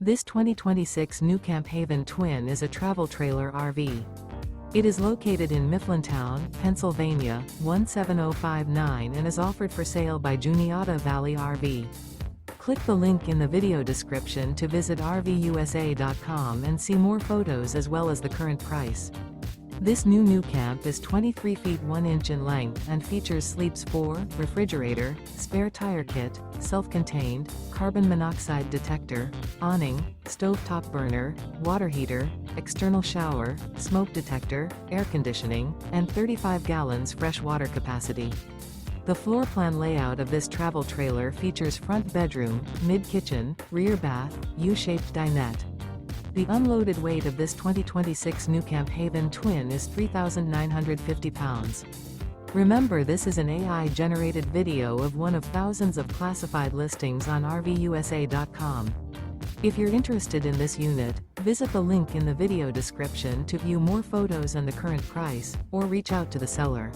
This 2026 NuCamp Haven Twin is a travel trailer RV. It is located in Mifflintown, Pennsylvania, 17059 and is offered for sale by Juniata Valley RV. Click the link in the video description to visit RVUSA.com and see more photos as well as the current price. This new NuCamp is 23 feet 1 inch in length and features sleeps 4, refrigerator, spare tire kit, self-contained, carbon monoxide detector, awning, stovetop burner, water heater, external shower, smoke detector, air conditioning, and 35 gallons fresh water capacity. The floor plan layout of this travel trailer features front bedroom, mid-kitchen, rear bath, U-shaped dinette. The unloaded weight of this 2026 NuCamp Haven Twin is 3,950 pounds. Remember, this is an AI-generated video of one of thousands of classified listings on RVUSA.com. If you're interested in this unit, visit the link in the video description to view more photos and the current price, or reach out to the seller.